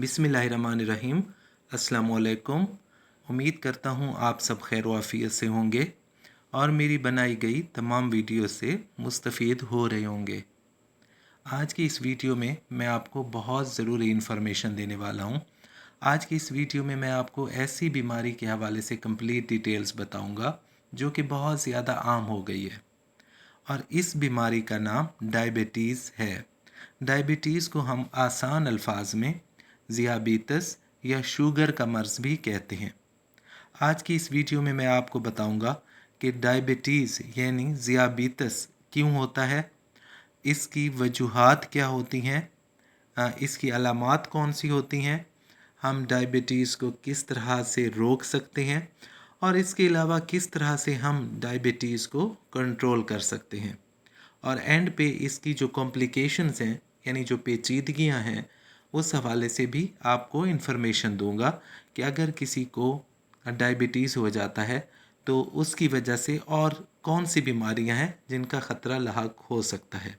बिस्मिल्लाहिर्रहमानिर्रहीम। अस्सलामुअलैकुम। उम्मीद करता हूँ आप सब खैर व आफियत से होंगे और मेरी बनाई गई तमाम वीडियो से मुस्तफ़ीद हो रहे होंगे। आज की इस वीडियो में मैं आपको बहुत ज़रूरी इन्फॉर्मेशन देने वाला हूँ। आज की इस वीडियो में मैं आपको ऐसी बीमारी के हवाले से कंप्लीट डिटेल्स बताऊँगा जो कि बहुत ज़्यादा आम हो गई है और इस बीमारी का नाम डायबिटीज़ है। डायबिटीज़ को हम आसान अल्फाज में ज़ियाबीतस या शुगर का मर्ज़ भी कहते हैं। आज की इस वीडियो में मैं आपको बताऊंगा कि डायबिटीज़ यानी ज़ियाबीतस क्यों होता है, इसकी वजूहात क्या होती हैं, इसकी अलामात कौन सी होती हैं, हम डायबिटीज़ को किस तरह से रोक सकते हैं और इसके अलावा किस तरह से हम डायबिटीज़ को कंट्रोल कर सकते हैं और एंड पे इसकी जो कॉम्प्लिकेशंस हैं यानी जो पेचीदगियां हैं उस हवाले से भी आपको इन्फॉर्मेशन दूंगा कि अगर किसी को डायबिटीज़ हो जाता है तो उसकी वजह से और कौन सी बीमारियां हैं जिनका ख़तरा लाहक हो सकता है।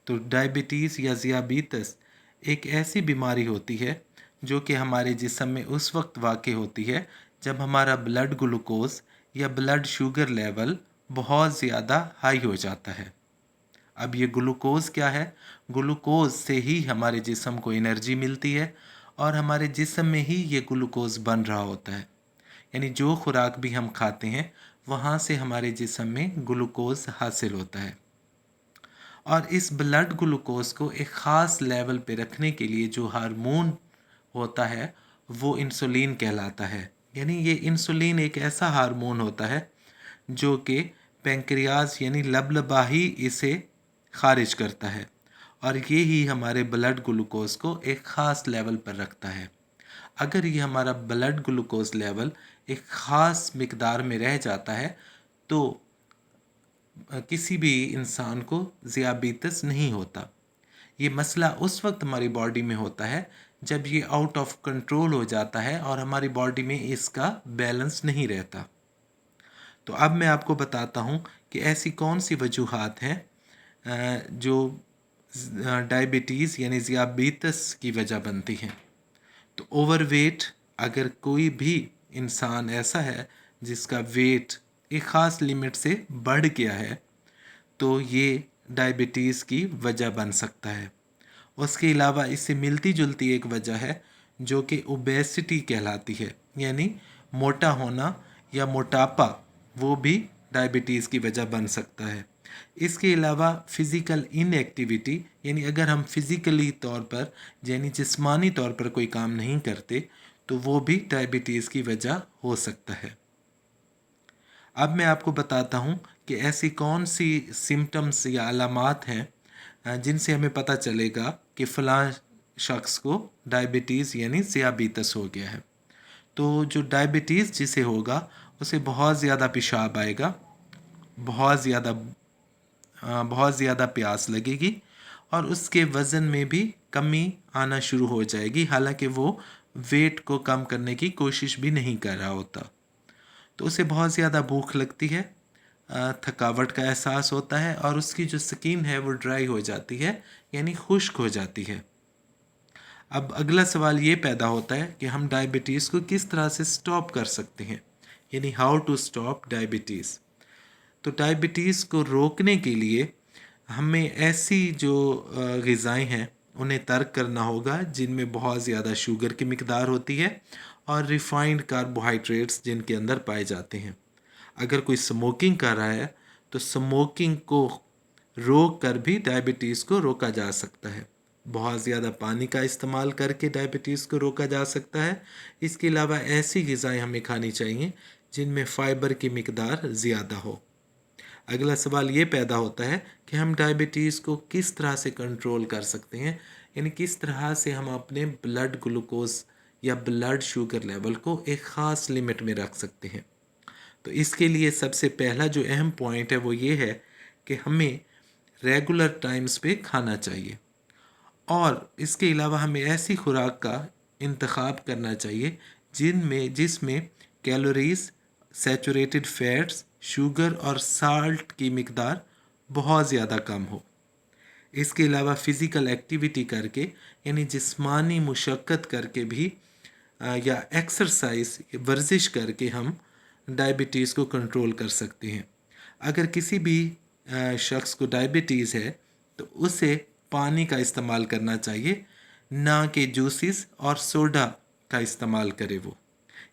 तो डायबिटीज़ या ज़ियाबीतस एक ऐसी बीमारी होती है जो कि हमारे जिस्म में उस वक्त वाक़ होती है जब हमारा ब्लड ग्लूकोज़ या ब्लड शुगर लेवल बहुत ज़्यादा हाई हो जाता है। अब ये ग्लूकोज़ क्या है? ग्लूकोज़ से ही हमारे जिस्म को एनर्जी मिलती है और हमारे जिस्म में ही ये ग्लूकोज़ बन रहा होता है। यानी जो खुराक भी हम खाते हैं वहाँ से हमारे जिस्म में ग्लूकोज़ हासिल होता है और इस ब्लड ग्लूकोज़ को एक ख़ास लेवल पे रखने के लिए जो हार्मोन होता है वो इंसुलिन कहलाता है। यानी ये इंसुलिन एक ऐसा हार्मोन होता है जो कि पेंक्रियाज यानी लबलबाही इसे खारिज करता है और ये ही हमारे ब्लड ग्लूकोज़ को एक ख़ास लेवल पर रखता है। अगर ये हमारा ब्लड ग्लूकोज़ लेवल एक ख़ास मिकदार में रह जाता है तो किसी भी इंसान को ज़ियाबीतस नहीं होता। ये मसला उस वक्त हमारी बॉडी में होता है जब ये आउट ऑफ कंट्रोल हो जाता है और हमारी बॉडी में इसका बैलेंस नहीं रहता। तो अब मैं आपको बताता हूँ कि ऐसी कौन सी वजूहात हैं जो डायबिटीज़ यानी ज़ियाबीतस की वजह बनती हैं। तो ओवरवेट, अगर कोई भी इंसान ऐसा है जिसका वेट एक ख़ास लिमिट से बढ़ गया है तो ये डायबिटीज़ की वजह बन सकता है। उसके अलावा इससे मिलती जुलती एक वजह है जो कि ओबेसिटी कहलाती है, यानी मोटा होना या मोटापा, वो भी डायबिटीज़ की वजह बन सकता है। इसके अलावा फ़िज़िकल इनएक्टिविटी, यानी अगर हम फिज़िकली तौर पर यानी जिस्मानी तौर पर कोई काम नहीं करते तो वो भी डायबिटीज़ की वजह हो सकता है। अब मैं आपको बताता हूँ कि ऐसी कौन सी सिम्टम्स या अलामात हैं जिनसे हमें पता चलेगा कि फ़लाँ शख्स को डायबिटीज़ यानी ज़ियाबीतस हो गया है। तो जो डायबिटीज़ जिसे होगा उसे बहुत ज़्यादा पेशाब आएगा, बहुत ज़्यादा प्यास लगेगी और उसके वज़न में भी कमी आना शुरू हो जाएगी, हालांकि वो वेट को कम करने की कोशिश भी नहीं कर रहा होता। तो उसे बहुत ज़्यादा भूख लगती है, थकावट का एहसास होता है और उसकी जो स्किन है वो ड्राई हो जाती है यानी खुश्क हो जाती है। अब अगला सवाल ये पैदा होता है कि हम डायबिटीज़ को किस तरह से स्टॉप कर सकते हैं, यानी हाउ टू स्टॉप डायबिटीज़। तो डायबिटीज़ को रोकने के लिए हमें ऐसी जो ग़िज़ाएँ हैं उन्हें तर्क करना होगा जिनमें बहुत ज़्यादा शुगर की मिकदार होती है और रिफ़ाइंड कार्बोहाइड्रेट्स जिनके अंदर पाए जाते हैं। अगर कोई स्मोकिंग कर रहा है तो स्मोकिंग को रोक कर भी डायबिटीज़ को रोका जा सकता है। बहुत ज़्यादा पानी का इस्तेमाल करके डायबिटीज़ को रोका जा सकता है। इसके अलावा ऐसी ग़िज़ाएँ हमें खानी चाहिए जिनमें फ़ाइबर की मिकदार ज़्यादा हो। अगला सवाल ये पैदा होता है कि हम डायबिटीज़ को किस तरह से कंट्रोल कर सकते हैं, यानी किस तरह से हम अपने ब्लड ग्लूकोज़ या ब्लड शुगर लेवल को एक ख़ास लिमिट में रख सकते हैं। तो इसके लिए सबसे पहला जो अहम पॉइंट है वो ये है कि हमें रेगुलर टाइम्स पे खाना चाहिए और इसके अलावा हमें ऐसी खुराक का इंतखाब करना चाहिए जिसमें कैलोरीज़, सैचुरेटेड फैट्स, शुगर और साल्ट की मिकदार बहुत ज़्यादा कम हो। इसके अलावा फ़िज़िकल एक्टिविटी करके यानी जिस्मानी मुशक्क़त करके भी या एक्सरसाइज वर्जिश करके हम डायबिटीज़ को कंट्रोल कर सकते हैं। अगर किसी भी शख्स को डायबिटीज़ है तो उसे पानी का इस्तेमाल करना चाहिए, ना कि जूसेस और सोडा का इस्तेमाल करे वो,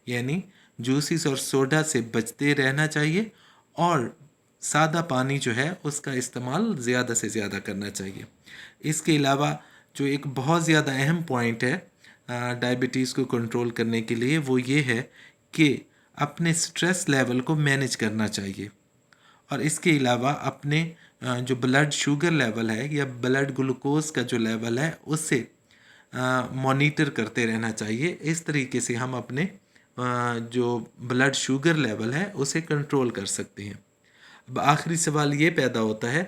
यानी जूसेस और सोडा से बचते रहना चाहिए और सादा पानी जो है उसका इस्तेमाल ज़्यादा से ज़्यादा करना चाहिए। इसके अलावा जो एक बहुत ज़्यादा अहम पॉइंट है डायबिटीज़ को कंट्रोल करने के लिए वो ये है कि अपने स्ट्रेस लेवल को मैनेज करना चाहिए और इसके अलावा अपने जो ब्लड शुगर लेवल है या ब्लड ग्लूकोज का जो लेवल है उससे मॉनिटर करते रहना चाहिए। इस तरीके से हम अपने जो ब्लड शुगर लेवल है उसे कंट्रोल कर सकते हैं। अब आखिरी सवाल ये पैदा होता है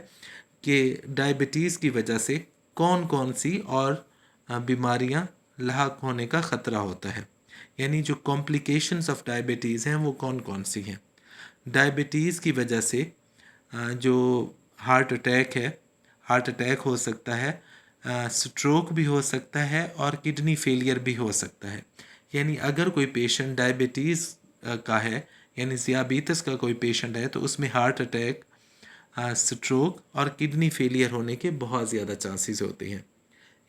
कि डायबिटीज़ की वजह से कौन कौन सी और बीमारियां लाहक होने का ख़तरा होता है, यानी जो कॉम्प्लिकेशंस ऑफ डायबिटीज़ हैं वो कौन कौन सी हैं। डायबिटीज़ की वजह से जो हार्ट अटैक हो सकता है, स्ट्रोक भी हो सकता है और किडनी फेलियर भी हो सकता है। यानी अगर कोई पेशेंट डायबिटीज़ का है यानी ज़ियाबीतस का कोई पेशेंट है तो उसमें हार्ट अटैक, स्ट्रोक और किडनी फेलियर होने के बहुत ज़्यादा चांसेस होते हैं।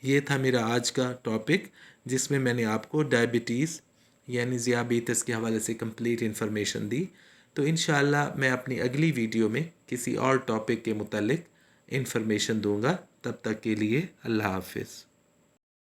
ये था मेरा आज का टॉपिक जिसमें मैंने आपको डायबिटीज़ यानी ज़ियाबीतस के हवाले से कंप्लीट इन्फॉर्मेशन दी। तो इंशाअल्लाह मैं अपनी अगली वीडियो में किसी और टॉपिक के मुतालिक इन्फॉर्मेशन दूंगा। तब तक के लिए अल्लाह हाफ़िज़।